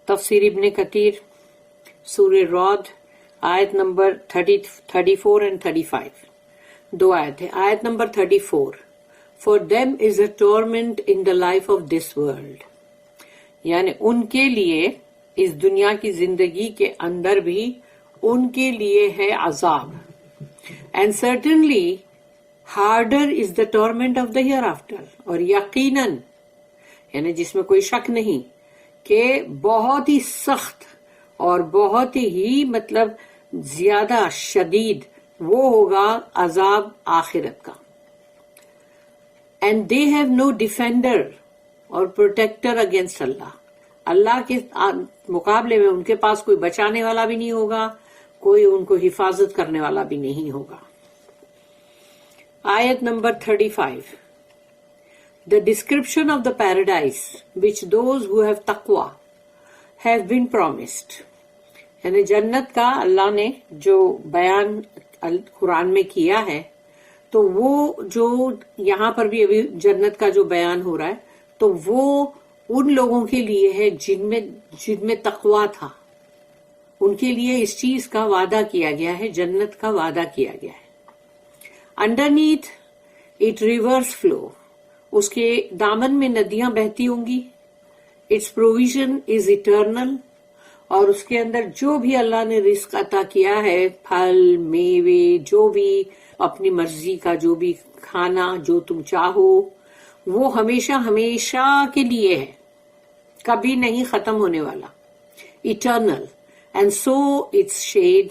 تفسیر ابن کثیر سورہ رعد آیت نمبر 34 and 35. دو آیت ہے. آیت number 34. For them is a torment in the life of this world. یعنی ان کے لیے اس دنیا کی زندگی کے اندر بھی ان کے لیے ہے عذاب. And certainly harder is the torment of the hereafter. اور یقیناً یعنی جس میں کوئی شک نہیں کہ بہت ہی سخت اور بہت ہی مطلب زیادہ شدید وہ ہوگا عذاب آخرت کا. And they have no defender اور protector against اللہ. اللہ کے مقابلے میں ان کے پاس کوئی بچانے والا بھی نہیں ہوگا, کوئی ان کو حفاظت کرنے والا بھی نہیں ہوگا. آیت number 35. The description of the paradise which those who have taqwa have been promised. یعنی جنت کا اللہ نے جو بیان قرآن میں کیا ہے تو وہ جو یہاں پر بھی ابھی جنت کا جو بیان ہو رہا ہے تو وہ ان لوگوں کے لیے ہے جن میں تقوا تھا, ان کے لیے اس چیز کا وعدہ کیا گیا ہے, جنت کا وعدہ کیا گیا ہے. Underneath it rivers flow. اس کے دامن میں ندیاں بہتی ہوں گی. Its provision is eternal. اور اس کے اندر جو بھی اللہ نے رزق عطا کیا ہے, پھل میوے جو بھی اپنی مرضی کا جو بھی کھانا جو تم چاہو وہ ہمیشہ ہمیشہ کے لیے ہے, کبھی نہیں ختم ہونے والا. Eternal. And so its shade.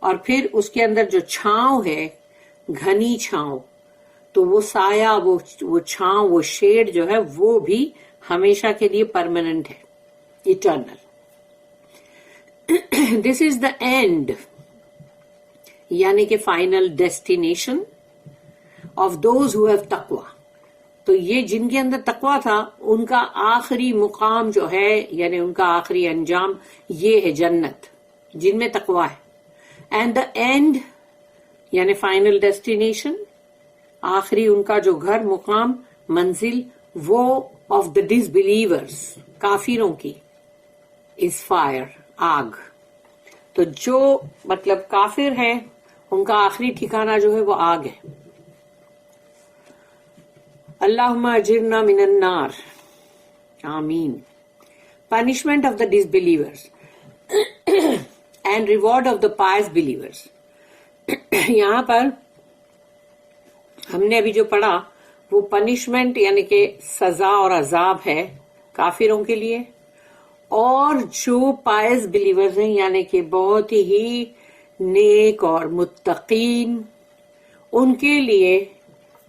اور پھر اس کے اندر جو چھاؤں ہے, گھنی چھاؤں, تو وہ سایہ وہ چھاؤں وہ شیڈ جو ہے وہ بھی ہمیشہ کے لیے پرماننٹ ہے, eternal. This is the and یعنی کہ final destination of those who have تقوی. تو یہ جن کے اندر تقوی تھا ان کا آخری مقام جو ہے یعنی ان کا آخری انجام یہ ہے جنت جن میں تقوی ہے. اینڈ دا اینڈ یعنی فائنل ڈیسٹینیشن, آخری ان کا جو گھر مقام منزل وہ آف دا ڈس بلیورس کافروں کی از فائر, آگ. تو جو مطلب کافر ہے ان کا آخری ٹھکانہ جو ہے وہ آگ ہے. اللہم اجرنا من النار, آمین. Punishment of the disbelievers and reward of the pious believers. یہاں پر ہم نے ابھی جو پڑھا وہ پنشمنٹ یعنی کہ سزا اور عذاب ہے کافروں کے لیے, اور جو پائس بلیورز ہیں یعنی کہ بہت ہی نیک اور متقین ان کے لیے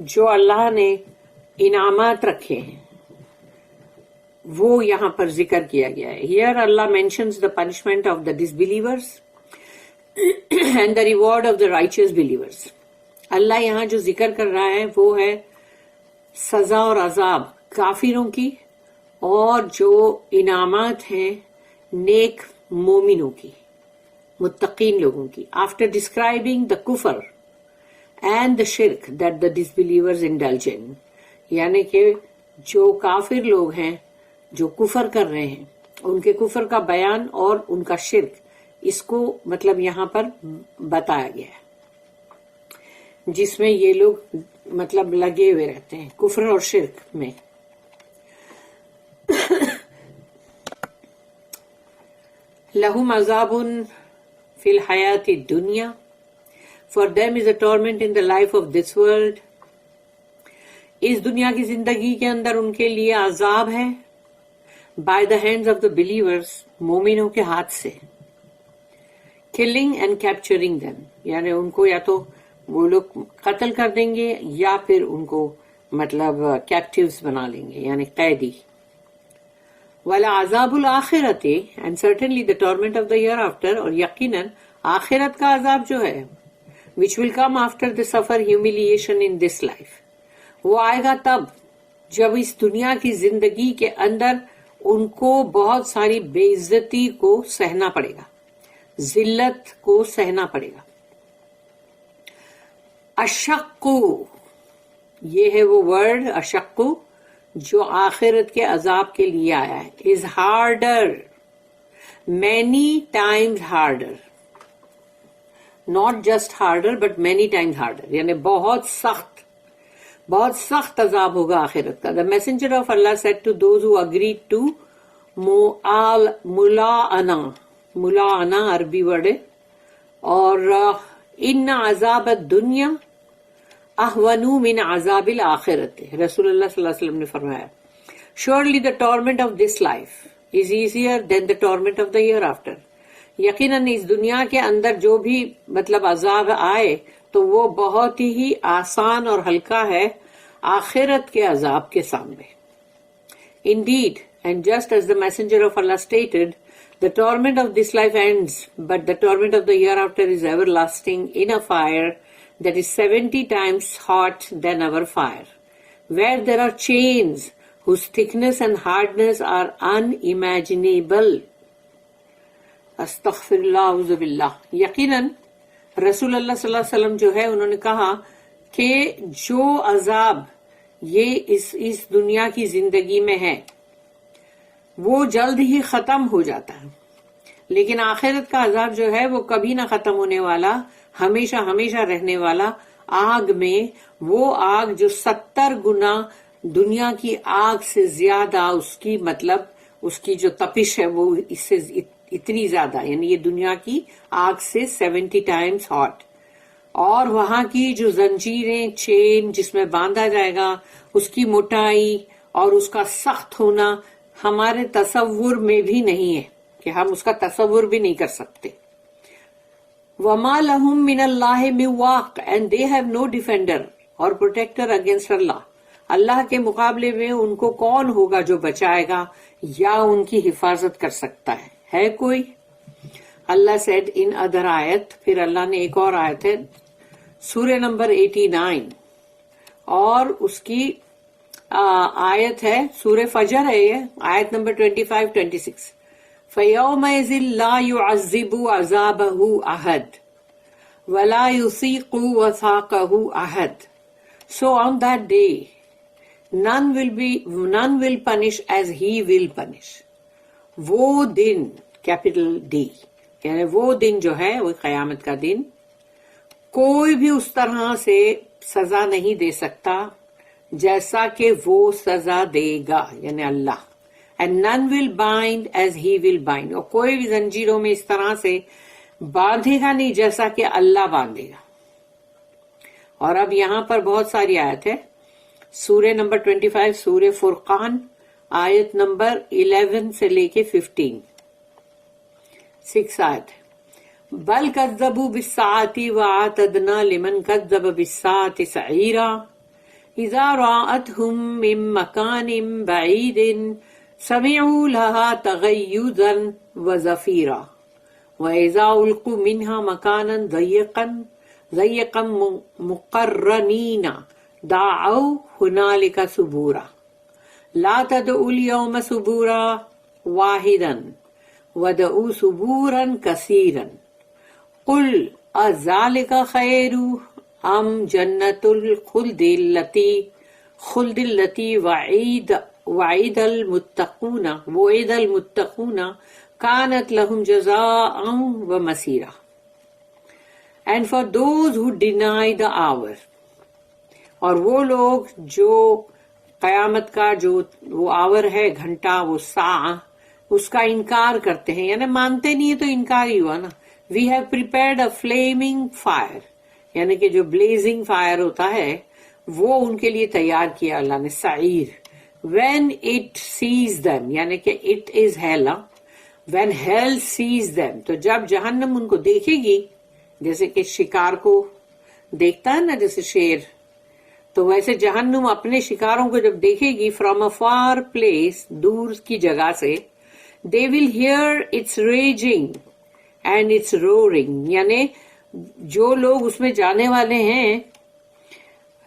جو اللہ نے انعامات رکھے ہیں وہ یہاں پر ذکر کیا گیا ہے. ہیئر اللہ mentions the punishment of the disbelievers and the reward of the righteous believers. اللہ یہاں جو ذکر کر رہا ہے وہ ہے سزا اور عذاب کافروں کی اور جو انعامات ہیں نیک مومنوں کی, متقین لوگوں کی. آفٹر ڈسکرائبنگ دا کفر اینڈ دا شرک that the disbelievers indulge in, یعنی کہ جو کافر لوگ ہیں جو کفر کر رہے ہیں ان کے کفر کا بیان اور ان کا شرک, اس کو مطلب یہاں پر بتایا گیا ہے جس میں یہ لوگ مطلب لگے ہوئے رہتے ہیں کفر اور شرک میں. لہم عذاب فی الحیات الدنیا, for them is a torment in the life of this world. اس دنیا کی زندگی کے اندر ان کے لیے عذاب ہے by the hands of the believers, مومنوں کے ہاتھ سے. کلنگ اینڈ کیپچرنگ دیم, یعنی ان کو یا تو وہ لوگ قتل کر دیں گے یا پھر ان کو مطلب کیپٹیوز بنا لیں گے یعنی قیدی. وَلَعَذَابُ الْآخِرَةِ and certainly the torment of the hereafter, اور یقیناً آخرت کا عذاب جو ہے which will come after the suffer humiliation in this life, وہ آئے گا تب جب اس دنیا کی زندگی کے اندر ان کو بہت ساری بے عزتی کو سہنا پڑے گا, ذلت کو سہنا پڑے گا. اشقو, یہ ہے وہ ورڈ اشقو جو آخرت کے عذاب کے لیے آیا ہے. از harder, many times harder. Not just harder but many times harder. یعنی بہت سخت عذاب ہوگا آخرت کا. The messenger of Allah said to those who agreed to ملاعنہ عربی ورڈ ہے, اور ان عذاب الدنیا اہون من عذاب الآخرت. رسول اللہ صلی اللہ علیہ وسلم نے فرمایا, surely the torment of this life is easier than the torment of the hereafter. یقیناً اس دنیا کے اندر جو بھی مطلب عذاب آئے تو وہ بہت ہی آسان اور ہلکا ہے آخرت کے عذاب کے سامنے. Indeed, and just as the messenger of Allah stated, the torment of this life ends, but the torment of the hereafter is everlasting in a fire that is 70 times hot than our fire, where there are chains whose thickness and hardness are unimaginable. استغفراللہ اعوذ باللہ. یقیناً رسول اللہ صلی اللہ علیہ وسلم جو ہے انہوں نے کہا کہ جو عذاب یہ اس دنیا کی زندگی میں ہے وہ جلد ہی ختم ہو جاتا ہے, لیکن آخرت کا عذاب جو ہے وہ کبھی نہ ختم ہونے والا, ہمیشہ ہمیشہ رہنے والا آگ میں, وہ آگ جو 70 گنا دنیا کی آگ سے زیادہ اس کی مطلب اس کی جو تپش ہے وہ اس سے اتنی زیادہ, یعنی یہ دنیا کی آگ سے 70 ٹائمز ہاٹ. اور وہاں کی جو زنجیریں, چین جس میں باندھا جائے گا, اس کی موٹائی اور اس کا سخت ہونا ہمارے تصور میں بھی نہیں ہے, کہ ہم اس کا تصور بھی نہیں کر سکتے. وَمَا لَهُم مِّنَ اللَّهِ مِن وَاقٍ, and they have no defender or protector against Allah. اللہ کے مقابلے میں ان کو کون ہوگا جو بچائے گا یا ان کی حفاظت کر سکتا ہے کوئی؟ اللہ said in other آیت, پھر اللہ نے ایک اور آیت ہے سورہ نمبر 89 اور اس کی آیت ہے سورہ فجر ہے, یہ آیت نمبر 25-26. فَيَوْمَئِذٍ لَا يُعَذِّبُ عَذَابَهُ أَحَدٌ وَلَا يُثِيقُ وَثَاقَهُ أَحَدٌ. So on that day none will punish as he will punish. وہ دن, کیپٹل ڈی, یعنی وہ دن جو ہے وہ قیامت کا دن, کوئی بھی اس طرح سے سزا نہیں دے سکتا جیسا کہ وہ سزا دے گا, یعنی اللہ. And none will bind as he will bind. اور کوئی بھی زنجیروں میں اس طرح سے باندھے گا نہیں جیسا کہ اللہ باندھے گا. اور اب یہاں پر بہت ساری آیت ہے, سورہ نمبر 25 سورہ فرقان آیت نمبر 11 سے لے کے 15, 6 آیت. بل کذبوا بالساعۃ واعتدنا لمن کذب بالساعۃ سعیرا اذا رأتهم من مکان بعید سمعوا لها تغیظا وزفیرا واذا القوا منها مکانا ضيقا مقرنین دعوا هنالك ثبورا لا تدعوا اليوم ثبورا واحدا ودعوا ثبورا كثيرا قل اذلك خير ام جنة الخلد التي وعد المتقون كانت لهم جزاء ومصيرا. And for those who deny the hour, اور وہ لوگ جو قیامت کا جو وہ آور ہے, گھنٹہ, وہ ساعہ, اس کا انکار کرتے ہیں, یعنی مانتے نہیں ہے تو انکار ہی ہوا نا. We have prepared a flaming fire, یعنی کہ جو بلیزنگ فائر ہوتا ہے وہ ان کے لیے تیار کیا اللہ نے, سعیر. وین اٹ سیز دیم, یعنی کہ it is hell, when hell sees them, تو جب جہنم ان کو دیکھے گی, جیسے کہ شکار کو دیکھتا ہے نا جیسے شیر, تو ویسے جہنم اپنے شکاروں کو جب دیکھے گی فرام اے فار پلیس, دور کی جگہ سے, they will hear its raging and its roaring, یعنی جو لوگ اس میں جانے والے ہیں,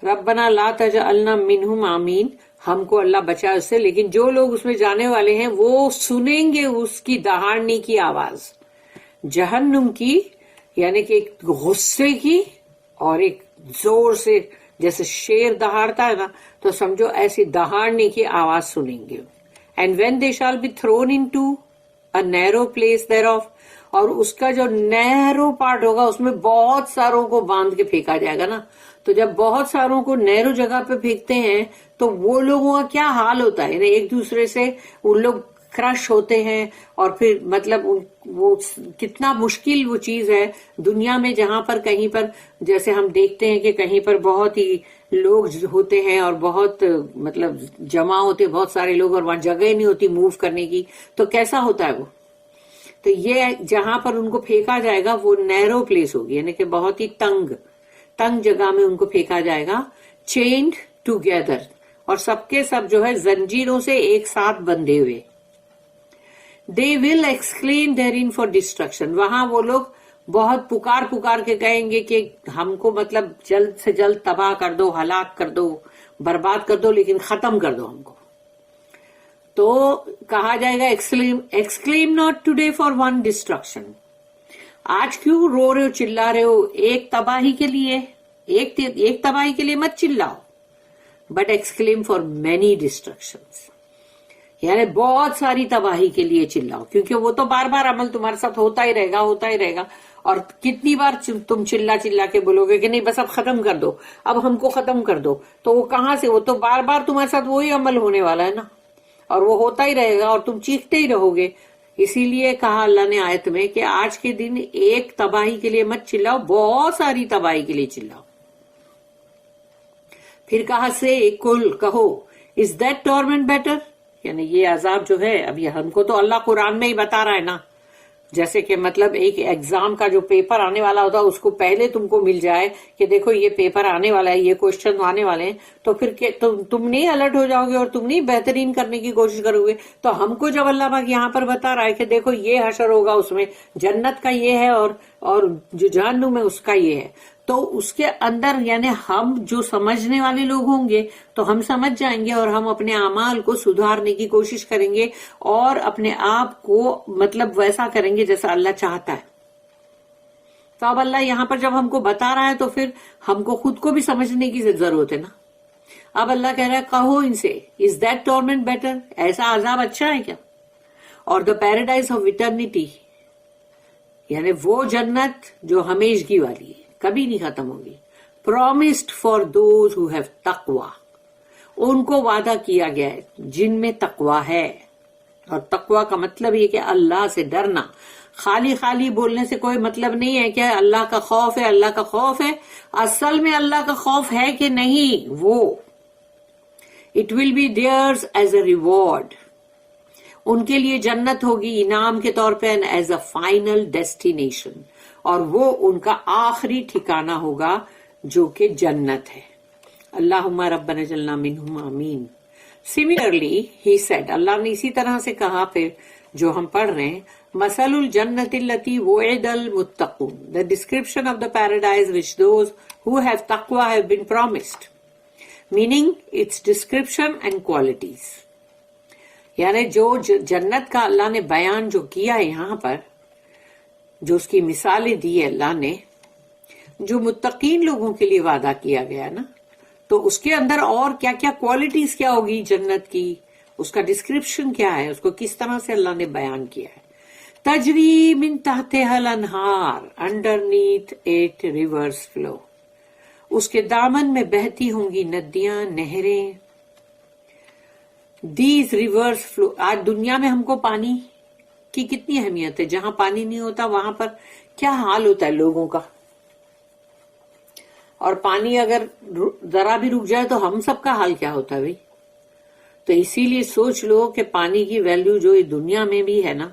ربنا لا تجعلنا منہم آمین, ہم کو اللہ بچا اس سے, لیکن جو لوگ اس میں جانے والے ہیں وہ سنیں گے اس کی دہاڑنے کی آواز, جہنم کی, یعنی کہ ایک غصے کی اور ایک زور سے, جیسے شیر دہاڑتا ہے نا, تو سمجھو ایسی دہاڑنے کی آواز سنیں گے. And when they shall be thrown into a narrow place thereof, اور اس کا جو نیرو پارٹ ہوگا اس میں بہت ساروں کو باندھ کے پھینکا جائے گا نا. تو جب بہت ساروں کو نیرو جگہ پہ پھینکتے ہیں تو وہ لوگوں کا کیا حال ہوتا ہے, یعنی ایک دوسرے سے ان لوگ کرش ہوتے ہیں, اور پھر مطلب وہ کتنا مشکل وہ چیز ہے دنیا میں, جہاں پر کہیں پر جیسے ہم دیکھتے ہیں کہ کہیں پر بہت ہی لوگ ہوتے ہیں اور بہت مطلب جمع ہوتے بہت سارے لوگ, اور وہاں جگہ نہیں ہوتی موو کرنے کی, تو کیسا ہوتا ہے وہ. تو یہ جہاں پر ان کو پھینکا جائے گا وہ نیرو پلیس ہوگی, یعنی کہ بہت ہی تنگ جگہ میں ان کو پھینکا جائے گا. چینڈ ٹوگیدر, اور سب کے سب جو ہے زنجیروں سے ایک ساتھ بندھے ہوئے. They will exclaim therein for destruction, وہاں وہ لوگ بہت پکار کے کہیں گے کہ ہم کو مطلب جلد سے جلد تباہ کر دو, ہلاک کر دو, برباد کر دو, لیکن ختم کر دو ہم کو. تو کہا جائے گا exclaim not today for one destruction, آج کیوں رو رہے ہو, چلا رہے ہو ایک تباہی کے لیے, ایک تباہی کے لیے مت چلاؤ, but exclaim for many destructions, یعنی بہت ساری تباہی کے لیے چلاؤ, کیونکہ وہ تو بار بار عمل تمہارے ساتھ ہوتا ہی رہے گا. اور کتنی بار تم چلا کے بولو گے کہ نہیں بس اب ختم کر دو, اب ہم کو ختم کر دو, تو وہ کہاں سے, وہ تو بار بار تمہارے ساتھ وہی عمل ہونے والا ہے نا, اور وہ ہوتا ہی رہے گا اور تم چیختے ہی رہو گے. اسی لیے کہا اللہ نے آیت میں کہ آج کے دن ایک تباہی کے لیے مت چلاؤ, بہت ساری تباہی کے لیے چلاؤ. پھر کہا سے کل کہو, از دیٹ ٹورمنٹ بیٹر, یعنی یہ عذاب جو ہے, اب یہ ہم کو تو اللہ قرآن میں ہی بتا رہا ہے نا, جیسے کہ مطلب ایک ایگزام کا جو پیپر آنے والا ہوتا ہے اس کو پہلے تم کو مل جائے کہ دیکھو یہ پیپر آنے والا ہے, یہ کوشچن آنے والے ہیں, تو پھر تم نہیں الرٹ ہو جاؤ گے اور تم نہیں بہترین کرنے کی کوشش کرو گے. تو ہم کو جب اللہ پاک یہاں پر بتا رہا ہے کہ دیکھو یہ حشر ہوگا, اس میں جنت کا یہ ہے اور جو جہنم ہے اس کا یہ ہے, تو اس کے اندر یعنی ہم جو سمجھنے والے لوگ ہوں گے تو ہم سمجھ جائیں گے اور ہم اپنے اعمال کو سدھارنے کی کوشش کریں گے اور اپنے آپ کو مطلب ویسا کریں گے جیسا اللہ چاہتا ہے. تو اب اللہ یہاں پر جب ہم کو بتا رہا ہے تو پھر ہم کو خود کو بھی سمجھنے کی ضرورت ہے نا. اب اللہ کہہ رہا ہے کہو ان سے, از دیٹ ٹورمنٹ بیٹر, ایسا عذاب اچھا ہے کیا, اور دا پیراڈائز آف ایٹرنیٹی, یعنی وہ جنت جو ہمیشگی والی ہے, کبھی نہیں ختم ہوگی. Promised for those who have تقوی, ان کو وعدہ کیا گیا ہے جن میں تقوی ہے. اور تقوی کا مطلب یہ کہ اللہ سے ڈرنا. خالی بولنے سے کوئی مطلب نہیں ہے کہ اللہ کا خوف ہے, اللہ کا خوف ہے. اصل میں اللہ کا خوف ہے کہ نہیں, وہ it will be theirs as a reward, ان کے لیے جنت ہوگی انعام کے طور پہ, ایز اے فائنل ڈیسٹینیشن, اور وہ ان کا آخری ٹھکانہ ہوگا جو کہ جنت ہے. اللہم ربنا اجعلنا منہم, آمین. سملرلی ہی سیڈ, اللہ نے اسی طرح سے کہا پھر جو ہم پڑھ رہے ہیں, مثل الجنت التی وعد المتقون, the description of the paradise which those who have taqwa have been promised, meaning its description and qualities. یعنی جو جنت کا اللہ نے بیان جو کیا ہے یہاں پر, جو اس کی مثالیں دی ہے اللہ نے, جو متقین لوگوں کے لیے وعدہ کیا گیا نا, تو اس کے اندر اور کیا کیا کوالٹیز کیا ہوگی جنت کی, اس کا ڈسکرپشن کیا ہے, اس کو کس طرح سے اللہ نے بیان کیا ہے. تجری من تحتها الانہار انڈرنیتھ اٹ ریورس فلو, اس کے دامن میں بہتی ہوں گی ندیاں, نہریں. دیز ریورس فلو, آج دنیا میں ہم کو پانی کی کتنی اہمیت ہے, جہاں پانی نہیں ہوتا وہاں پر کیا حال ہوتا ہے لوگوں کا, اور پانی اگر ذرا بھی رک جائے تو ہم سب کا حال کیا ہوتا ہے بھائی. تو اسی لیے سوچ لو کہ پانی کی ویلیو جو دنیا میں بھی ہے نا,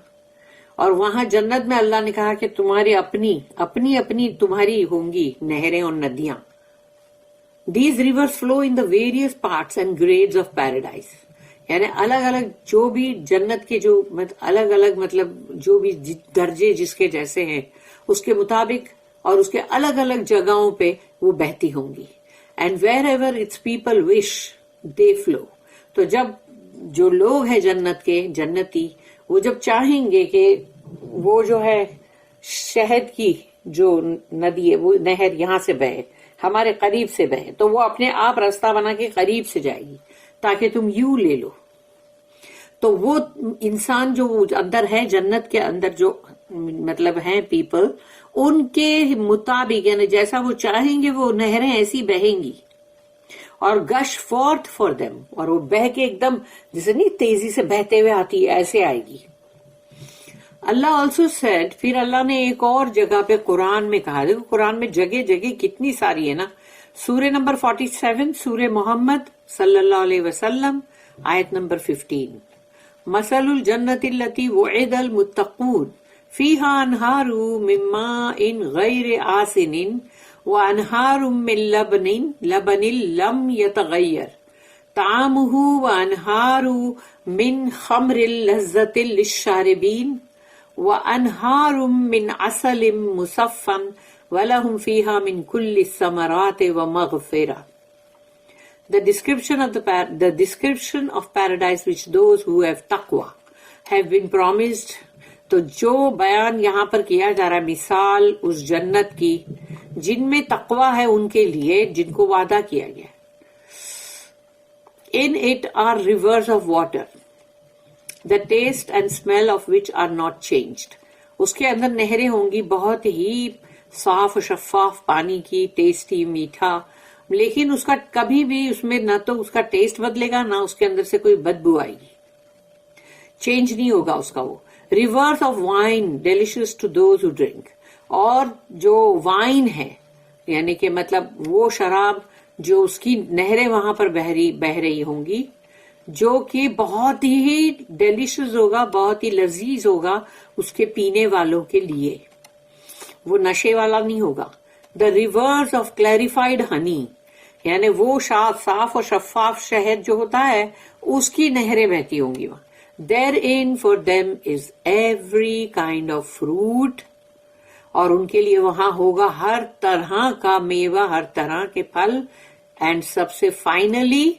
اور وہاں جنت میں اللہ نے کہا کہ تمہاری اپنی تمہاری ہوں گی نہریں اور ندیاں. These reverse flu in the various parts and grades of paradise, یعنی الگ الگ جو بھی جنت کے جو الگ الگ مطلب جو بھی درجے جس کے جیسے ہیں اس کے مطابق اور اس کے الگ الگ جگہوں پہ وہ بہتی ہوں گی. And wherever its people wish they flow, تو جب جو لوگ ہیں جنت کے جنتی وہ جب چاہیں گے کہ وہ جو ہے شہد کی جو ندی ہے وہ نہر یہاں سے بہے, ہمارے قریب سے بہے, تو وہ اپنے آپ راستہ بنا کے قریب سے جائے گی تاکہ تم یوں لے لو. تو وہ انسان جو اندر ہے جنت کے اندر جو مطلب ہیں پیپل، ان کے مطابق یعنی جیسا وہ چاہیں گے وہ نہریں ایسی بہیں گی، اور گش فورتھ فار دیم، اور وہ بہ کے ایک دم جیسے نہیں تیزی سے بہتے ہوئے آتی ہے ایسے آئے گی. اللہ آلسو سیڈ، پھر اللہ نے ایک اور جگہ پہ قرآن میں کہا، دیکھو قرآن میں جگہ جگہ کتنی ساری ہے نا. سورہ نمبر 47 سورہ محمد صلی اللہ علیہ وسلم آیت نمبر 15، مثل الجنت التی وعد المتقون فیہا انہار من ماء غیر آسن وانہار من لبن لم یتغیر طعامہ وانہار من خمر لذت للشاربین وانہار من عسل مصفا وَلَهُمْ فِيهَا مِنْ كُلِّ الثَّمَرَاتِ وَمَغْفِرَةٌ. The description of paradise which those who have taqwa have been promised. تو جو بیان یہاں پر کیا جا رہا ہے مثال اس جنت کی جن میں تقوی ہے ان کے لیے، جن کو وعدہ کیا گیا. In it are rivers of water, the taste and smell of which are not changed. اس کے اندر نہریں ہوں گی بہت ہی صاف و شفاف پانی کی، ٹیسٹی میٹھا، لیکن اس کا کبھی بھی اس میں نہ تو اس کا ٹیسٹ بدلے گا نہ اس کے اندر سے کوئی بدبو آئے گی، چینج نہیں ہوگا اس کا. وہ rivers of wine delicious to those who drink, اور جو وائن ہے یعنی کہ مطلب وہ شراب جو اس کی نہریں وہاں پر بہ رہی ہوں گی جو کہ بہت ہی ڈیلیشیس ہوگا، بہت ہی لذیذ ہوگا اس کے پینے والوں کے لیے، وہ نشے والا نہیں ہوگا. The reverse of clarified honey, یعنی وہ صاف اور شفاف شہد جو ہوتا ہے اس کی نہریں بہتی ہوں گی وہاں. Therein for them is every kind of fruit, اور ان کے لیے وہاں ہوگا ہر طرح کا میوہ، ہر طرح کے پھل، اینڈ سب سے فائنلی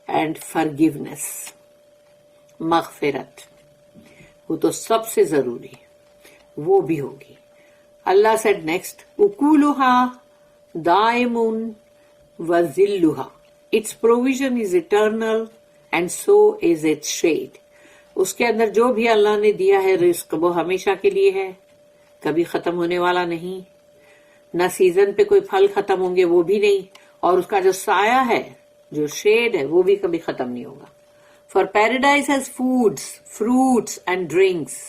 اینڈ فرگیونیس، مغفرت، وہ تو سب سے ضروری ہے، وہ بھی ہوگی. اللہ said next, اکولها دائم وذلها, its provision is eternal and so is its shade. اس کے اندر جو بھی اللہ نے دیا ہے رزق وہ ہمیشہ کے لیے ہے، کبھی ختم ہونے والا نہیں، نہ سیزن پہ کوئی پھل ختم ہوں گے وہ بھی نہیں، اور اس کا جو سایہ ہے جو شیڈ ہے وہ بھی کبھی ختم نہیں ہوگا. For paradise has foods, fruits and drinks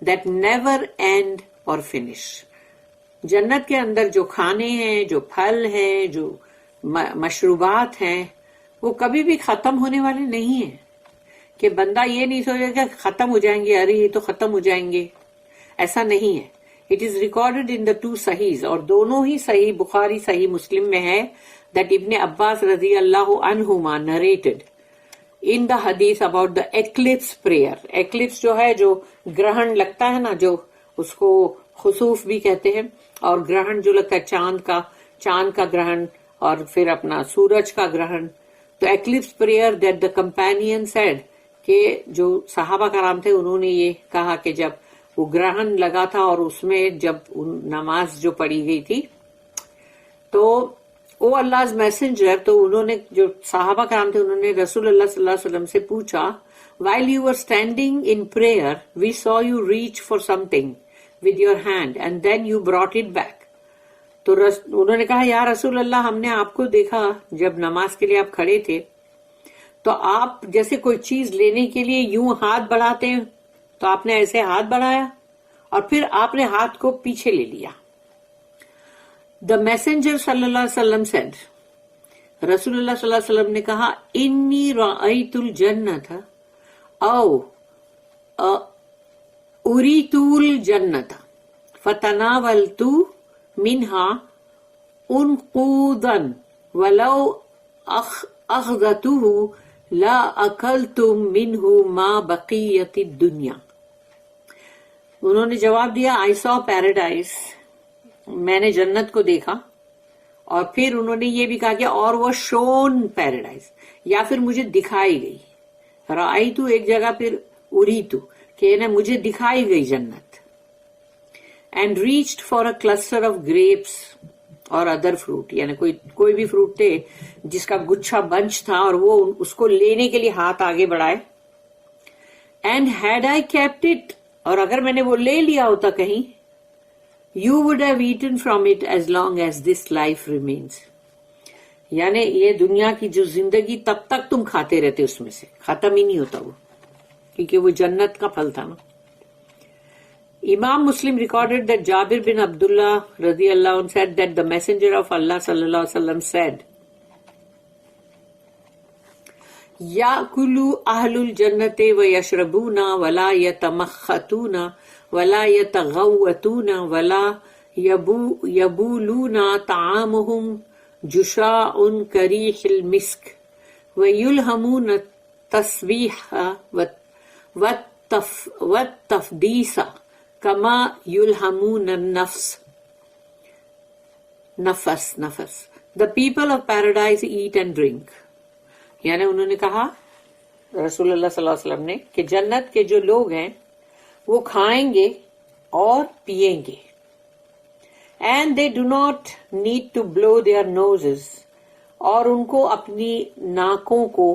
that never end or finish. جنت کے اندر جو کھانے ہیں، جو پھل ہیں، جو مشروبات ہیں وہ کبھی بھی ختم ہونے والے نہیں ہیں، کہ بندہ یہ نہیں سوچے کہ ختم ہو جائیں گے، ارے یہ تو ختم ہو جائیں گے، ایسا نہیں ہے. It is recorded in the two Sahihs، اور دونوں ہی صحیح بخاری صحیح مسلم میں ہے، that Ibn Abbas رضی اللہ عنہما narrated in the hadith about the eclipse prayer. Eclipse جو ہے جو گرہن لگتا ہے نا، جو اس کو خسوف بھی کہتے ہیں، اور گرہن جو لگتا ہے چاند کا گرہن اور پھر اپنا سورج کا گرہن. تو eclipse prayer that the companion said, کہ جو صحابہ کرام تھے انہوں نے یہ کہا کہ جب وہ گرہن لگا تھا اور اس میں جب نماز جو پڑھی گئی تھی تو او اللہ میسنجر، تو انہوں نے جو صحابہ کرام تھے انہوں نے رسول اللہ صلی اللہ علیہ وسلم سے پوچھا، while you were standing in prayer we saw you reach for something with your hand and then you brought it back. تو انہوں نے کہا یا رسول اللہ ہم نے آپ کو دیکھا جب نماز کے لیے آپ کھڑے تھے تو آپ جیسے کوئی چیز لینے کے لیے یوں ہاتھ بڑھاتے ہیں، تو آپ نے ایسے ہاتھ بڑھایا اور پھر آپ نے ہاتھ کو پیچھے لے لیا. The messenger صلی اللہ علیہ وسلم said، رسول اللہ صلی اللہ علیہ وسلم نے کہا، انی رأیت الجنت او اریت الجنت فتناولت منها انقودا ولو اخذته لا اکلت منه ما بقیت الدنیا. انہوں نے جواب دیا، I saw paradise، میں نے جنت کو دیکھا، اور پھر انہوں نے یہ بھی کہا کہ اور وہ شون پیراڈائز، یا پھر مجھے دکھائی گئی. رأیتو ایک جگہ، پھر اریتو کہ مجھے دکھائی گئی جنت. And reached for a cluster of grapes or other fruit, یعنی کوئی بھی فروٹ تھے جس کا گچھا بنچ تھا اور وہ اس کو لینے کے لیے ہاتھ آگے بڑھائے and had I kept it, اور اگر میں نے وہ لے لیا ہوتا کہیں، you would have eaten from it as long as this life remains, یعنی یہ دنیا کی جو زندگی تب تک تم کھاتے رہتے، اس میں سے ختم ہی نہیں ہوتا وہ، کیونکہ وہ جنت کا پھل تھا نا. Imam Muslim recorded that Jabir bin Abdullah radiallahu anhu said that the Messenger of Allah sallallahu alaihi wasallam said, يَأْكُلُ أَهْلُ الْجَنَّةِ وَيَشْرَبُونَ وَلَا يَتَمَخَّتُونَ وَلَا يَتَغَوَّتُونَ وَلَا يَبُولُونَ طَعَامُهُمْ جُشَاءٌ كَرِيحِ الْمِسْكِ وَيُلْهَمُونَ التَّسْبِيحَ وَالتَّفْدِيسَ کما یلہمون النفس نفس. The people of paradise eat and drink, یعنی انہوں نے کہا رسول اللہ صلی اللہ علیہ وسلم نے کہ جنت کے جو لوگ ہیں وہ کھائیں گے اور پیئیں گے. And they do not need to blow their noses, اور ان کو اپنی ناکوں کو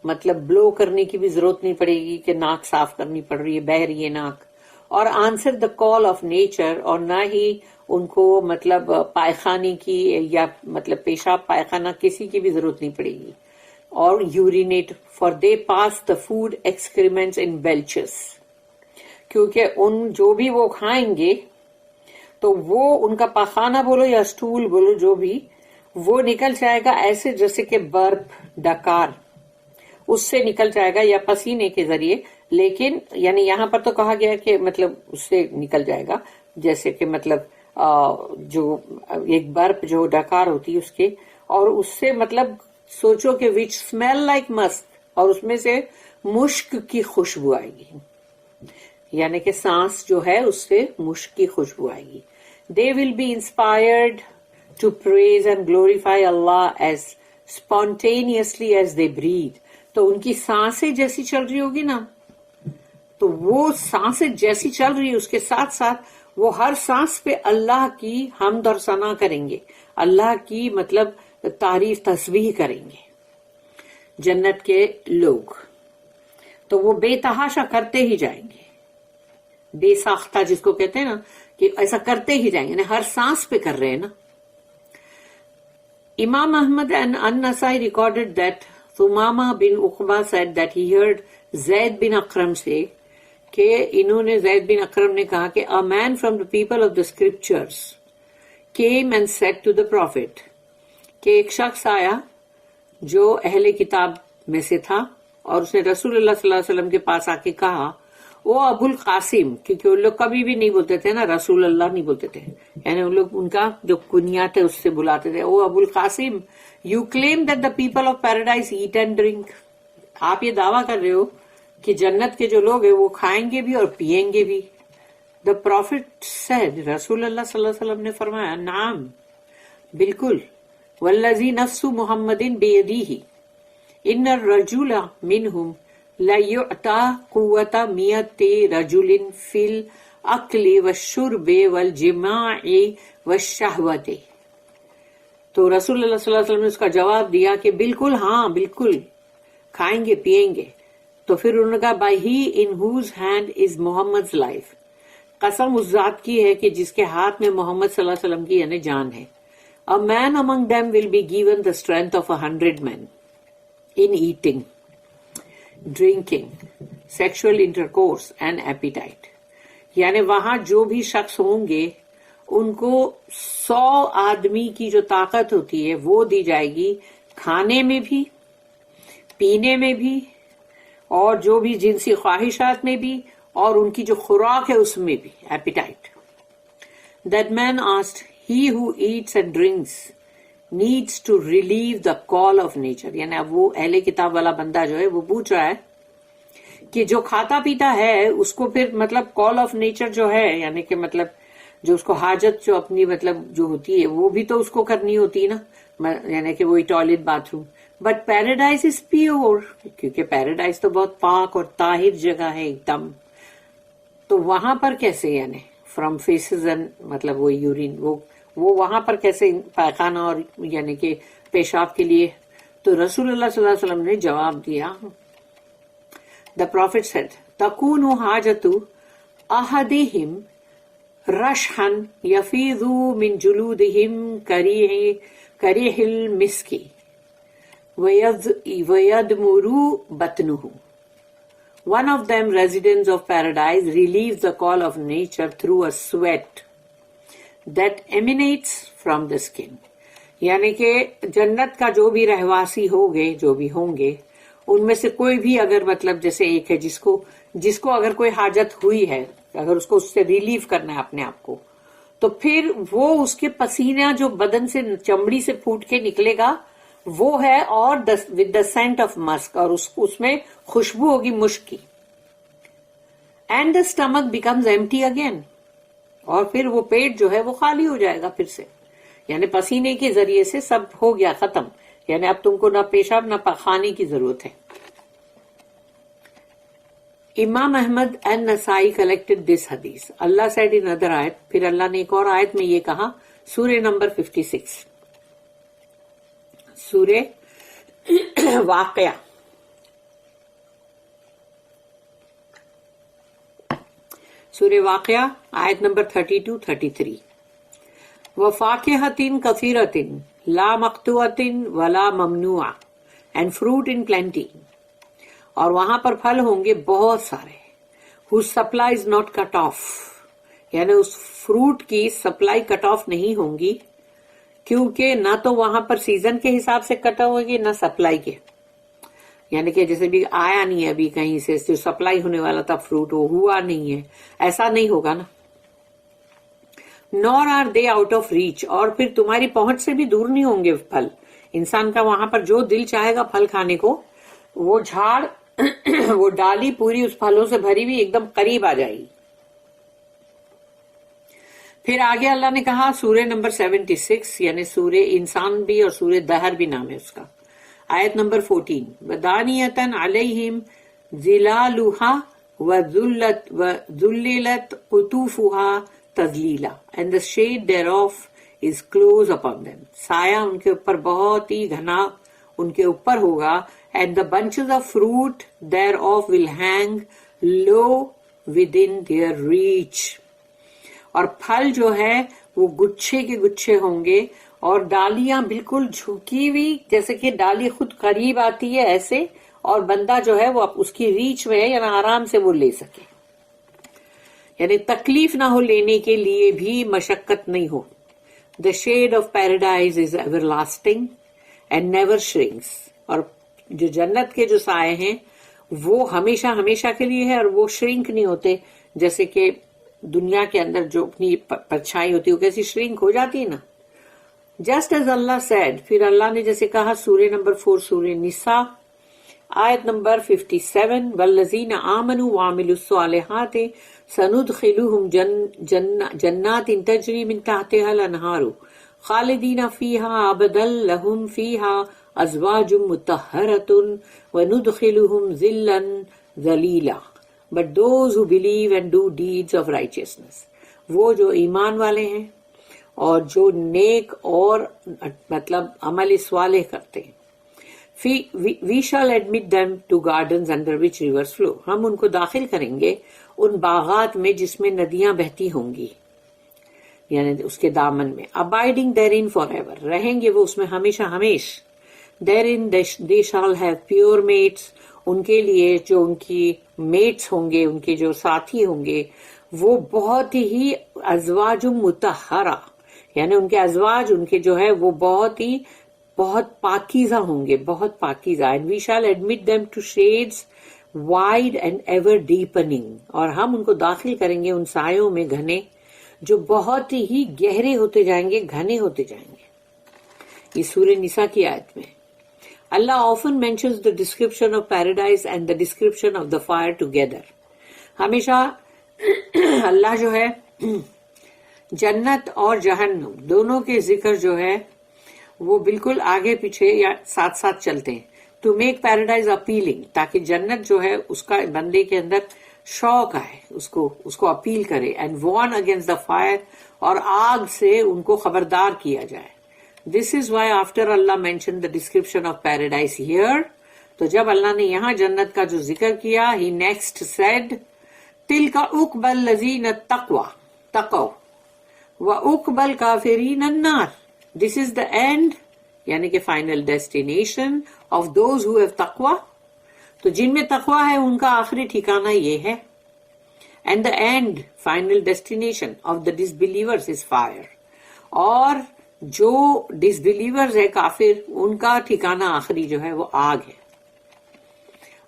مطلب بلو کرنے کی بھی ضرورت نہیں پڑے گی کہ ناک صاف کرنی پڑ رہی ہے، بہہ رہی ہے ناک، اور answer the call of nature, اور نہ ہی ان کو مطلب پائخانے کی یا مطلب پیشاب پائخانہ کسی کی بھی ضرورت نہیں پڑے گی، اور urinate for they pass the food excrements in belches, کیونکہ ان جو بھی وہ کھائیں گے تو وہ ان کا پاخانہ بولو یا اسٹول بولو جو بھی، وہ نکل جائے گا ایسے جیسے کہ برپ ڈکار اس سے نکل جائے گا یا پسینے کے ذریعے، لیکن یعنی یہاں پر تو کہا گیا کہ مطلب اس سے نکل جائے گا جیسے کہ مطلب جو ایک برپ جو ڈکار ہوتی ہے اس کے، اور اس سے مطلب سوچو کہ وچ اسمیل لائک مسک، اور اس میں سے مشک کی خوشبو آئے گی، یعنی کہ سانس جو ہے اس سے مشک کی خوشبو آئے گی. They will be inspired to praise and glorify اللہ as spontaneously as they breathe. تو ان کی سانسیں جیسی چل رہی ہوگی نا، تو وہ سانسیں جیسی چل رہی ہے اس کے ساتھ ساتھ وہ ہر سانس پہ اللہ کی حمد اور ثنا کریں گے، اللہ کی مطلب تعریف تسبیح کریں گے جنت کے لوگ. تو وہ بے تحاشا کرتے ہی جائیں گے، بے ساختہ جس کو کہتے ہیں نا کہ ایسا کرتے ہی جائیں گے، یعنی ہر سانس پہ کر رہے ہیں نا. امام Ahmad and An-Nasai recorded that Thumama bin Uqba said that he heard Zayd bin Akram say کہ انہوں نے زید بن اکرم نے کہا کہ a man from the people of the scriptures came and said to the prophet کہ ایک شخص آیا جو اہل کتاب میں سے تھا اور اس نے رسول اللہ صلی اللہ علیہ وسلم کے پاس آ کے کہا، وہ ابو القاسم، کیونکہ ان لوگ کبھی بھی نہیں بولتے تھے نا رسول اللہ نہیں بولتے تھے، یعنی ان لوگ ان کا جو کنیات ہے اس سے بلاتے تھے، وہ Abu al-Qasim you claim that the people of paradise eat and drink, آپ یہ دعویٰ کر رہے ہو کہ جنت کے جو لوگ ہیں وہ کھائیں گے بھی اور پیئیں گے بھی. دا پروفٹ سیڈ، رسول اللہ صلی اللہ علیہ وسلم نے فرمایا، نعم بالکل، والذی نفس محمد بیدیہ ان الرجل منہم لیعطا قوت میت رجل فی الاکل والشرب والجماع والشہوت. تو رسول اللہ صلی اللہ علیہ وسلم نے اس کا جواب دیا کہ بالکل، ہاں بالکل کھائیں گے پیئیں گے. تو پھر انہوں نے کہا by he in whose hand is Muhammad life, قسم اس ذات کی ہے کہ جس کے ہاتھ میں محمد صلی اللہ علیہ وسلم کی یعنی جان ہے. A man among them will be given the strength of 100 men in eating, drinking, sexual intercourse and appetite. یعنی وہاں جو بھی شخص ہوں گے ان کو 100 آدمی کی جو طاقت ہوتی ہے وہ دی جائے گی، کھانے میں بھی، پینے میں بھی، اور جو بھی جنسی خواہشات میں بھی، اور ان کی جو خوراک ہے اس میں بھی، appetite. That man asked, he who eats and drinks needs to relieve the call of nature. یعنی اب وہ اہل کتاب والا بندہ جو ہے وہ پوچھ رہا ہے کہ جو کھاتا پیتا ہے اس کو پھر مطلب کال آف نیچر جو ہے، یعنی کہ مطلب جو اس کو حاجت جو اپنی مطلب جو ہوتی ہے وہ بھی تو اس کو کرنی ہوتی ہے نا، یعنی کہ وہی toilet bath room. But paradise is pure, کیونکہ پیراڈائز تو بہت پاک اور طاہر جگہ ہے ایک دم. تو وہاں پر کیسے یعنی فرام فیسز اینڈ مطلب وہ یورین وہ وہاں پر کیسے پائخانہ اور یعنی کہ پیشاب کے لیے. تو رسول اللہ صلی اللہ علیہ وسلم نے جواب دیا، دا پروفٹ سیڈ تکون حاجت احدہم رشحا یفیض من جلودہم کریح المسک ویدمر بطنہ. One of them, residents of paradise, relieves the call of nature through a sweat that emanates from the skin. یعنی کہ جنت کا جو بھی رہواسی ہوگے، جو بھی ہوں گے، ان میں سے کوئی بھی اگر مطلب جیسے ایک ہے جس کو اگر کوئی حاجت ہوئی ہے، اگر اس کو اس سے ریلیو کرنا ہے اپنے آپ کو، تو پھر وہ اس کے پسینہ جو بدن سے چمڑی سے پھوٹ کے نکلے گا وہ ہے، اور ود دا سینٹ آف مسک، اور اس میں خوشبو ہوگی مشک کی. And the stomach becomes empty again, اور پھر وہ پیٹ جو ہے وہ خالی ہو جائے گا پھر سے. یعنی پسینے کے ذریعے سے سب ہو گیا ختم، یعنی اب تم کو نہ پیشاب نہ پخانے کی ضرورت ہے. امام احمد اینڈ نسائی کلیکٹڈ دس حدیث. اللہ said in another آیت، پھر اللہ نے ایک اور آیت میں یہ کہا، سورہ نمبر 56، سورہ واقعہ، سورہ واقعہ آیت نمبر 32-33. وَفَاكِهَةٍ كَثِيرَةٍ لَا مَقْطُوعَةٍ وَلَا مَمْنُوعَةٍ and fruit in plenty. اور وہاں پر پھل ہوں گے بہت سارے، whose supply is not cut off، یعنی اس فروٹ کی سپلائی کٹ آف نہیں ہوں گی، کیونکہ نہ تو وہاں پر سیزن کے حساب سے کٹ ہوگی نہ سپلائی کے. یعنی کہ جیسے بھی آیا نہیں ہے ابھی کہیں سے جو سپلائی ہونے والا تھا فروٹ وہ ہوا نہیں ہے، ایسا نہیں ہوگا نا. Nor are they out of reach, اور پھر تمہاری پہنچ سے بھی دور نہیں ہوں گے پھل. انسان کا وہاں پر جو دل چاہے گا پھل کھانے کو، وہ جھاڑ وہ ڈالی پوری اس پھلوں سے بھری ہوئی ایک دم قریب آ جائے گی. پھر آگے اللہ نے کہا سورہ نمبر 76، یعنی سورہ انسان بھی اور سورہ دہر بھی نام ہے اس کا، آیت نمبر 14، وَدَانِيَةً عَلَيْهِمْ ظِلَالُهَا وَذُلِّلَتْ قُطُوفُهَا تَذْلِيلًا and the shade thereof is close upon them. سایہ ان کے اوپر بہت ہی گھنا ان کے اوپر ہوگا، and the bunches of fruit thereof will hang low within their reach. اور پھل جو ہے وہ گچھے کے گچھے ہوں گے، اور ڈالیاں بالکل جھکی ہوئی، جیسے کہ ڈالی خود قریب آتی ہے ایسے، اور بندہ جو ہے وہ اس کی ریچ میں ہے، یعنی آرام سے وہ لے سکے، یعنی تکلیف نہ ہو، لینے کے لیے بھی مشقت نہیں ہو. The shade of paradise is everlasting and never shrinks. اور جو جنت کے جو سائے ہیں وہ ہمیشہ ہمیشہ کے لیے ہے، اور وہ شرنک نہیں ہوتے، جیسے کہ دنیا کے اندر جو اپنی پرچھائی ہوتی ہے وہ کیسی شرنک ہو جاتی ہے نا. جسٹ ایز اللہ سیڈ، پھر اللہ نے جیسے کہا سورہ نمبر 4 سورہ نساء آیت نمبر 57، والذین آمنوا وعملوا الصالحات سندخلهم جنات تجری من تحتها الانہار خالدین فیہا ابدا لہم فیہا ازواج مطہرۃ وندخلهم ذلا ذلیلا. But those who believe and do deeds of righteousness، وہ جو ایمان والے ہیں اور جو نیک اور مطلب عمل صالح کرتے ہیں، we shall admit them to gardens under which rivers flow، ہم ان کو داخل کریں گے ان باغات میں جس میں ندیاں بہتی ہوں گی، یعنی اس کے دامن میں. abiding therein forever، رہیں گے وہ اس میں ہمیشہ ہمیش. therein they shall have pure mates، ان کے لیے جو ان کی میٹس ہوں گے، ان کے جو ساتھی ہوں گے، وہ بہت ہی ازواج مطہرہ، یعنی ان کے ازواج ان کے جو ہے وہ بہت پاکیزہ ہوں گے، بہت پاکیزہ. and we shall admit them to shades wide and ever deepening، اور ہم ان کو داخل کریں گے ان سایوں میں گھنے جو بہت ہی گہرے ہوتے جائیں گے، گھنے ہوتے جائیں گے. یہ سورہ نساء کی آیت میں اللہ often mentions the description of paradise and the description of the fire together. ہمیشہ اللہ جو ہے جنت اور جہنم دونوں کے ذکر جو ہے وہ بالکل آگے پیچھے یا ساتھ ساتھ چلتے ہیں. ٹو میک پیراڈائز اپیلنگ، تاکہ جنت جو ہے اس کا بندے کے اندر شوق آئے، اس کو اپیل کرے. And warn against the fire, اور آگ سے ان کو خبردار کیا جائے. This is why after Allah mentioned the description of paradise here, تو جب اللہ نے یہاں جنت کا جو ذکر کیا, ہی نیکسٹ سیڈ تلک عقبی الذین تقوا وعقبی الکافرین النار. دس از دا اینڈ, یعنی کہ final destination of those who have تقوا. تو جن میں تقوا ہے ان کا آخری ٹھکانہ یہ ہے. And the and, final destination of the ڈسبلیورز is fire. اور جو ڈسبلیورز ہے کافر, ان کا ٹھکانہ آخری جو ہے وہ آگ ہے.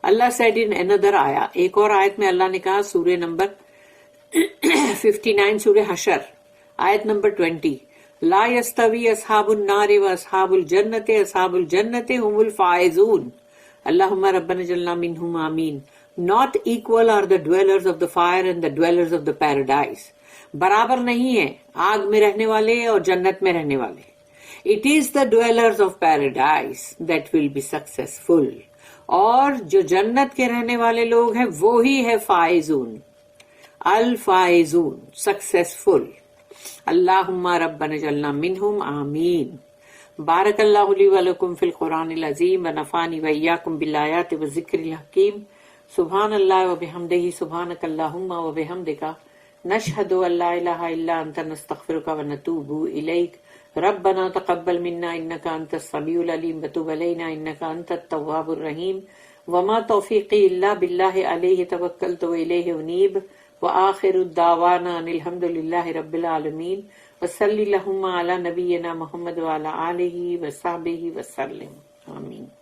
اللہ said in another آیا, ایک اور آیت میں اللہ نے کہا, سورہ نمبر 59 سورہ حشر آیت نمبر 20, لا يستوی اصحاب النار و اصحاب الجنت اصحاب الجنت هم الفائزون اللہم ربنا جلنا منہم آمین. Not equal are the dwellers of the fire and the dwellers of the paradise. برابر نہیں ہے آگ میں رہنے والے اور جنت میں رہنے والے. It is the dwellers of paradise that will be successful. اور جو جنت کے رہنے والے لوگ ہیں وہی ہے فائزون, الفائزون, سکسیسفل. اللہم ربنا جلنا منہم آمین. بارک اللہ لی ولکم فی القرآن العظیم ونفعنی وإیاکم بالآیات والذکر الحکیم. سبحان اللہ وبحمدہ, سبحانک اللہم وبحمدک, نشہد ان لا الہ الا انت نستغفرک ونتوب الیک. ربنا تقبل منا انک انت السمیع العلیم وتب علینا انک انت التواب الرحیم. وما توفیقی الا باللہ علیہ توکلت والیہ انیب. وآخر الدعوانا ان الحمد للہ رب العالمین. وصلی اللہم علی نبینا محمد وعلی آلہ وصحبہ وسلم. آمین.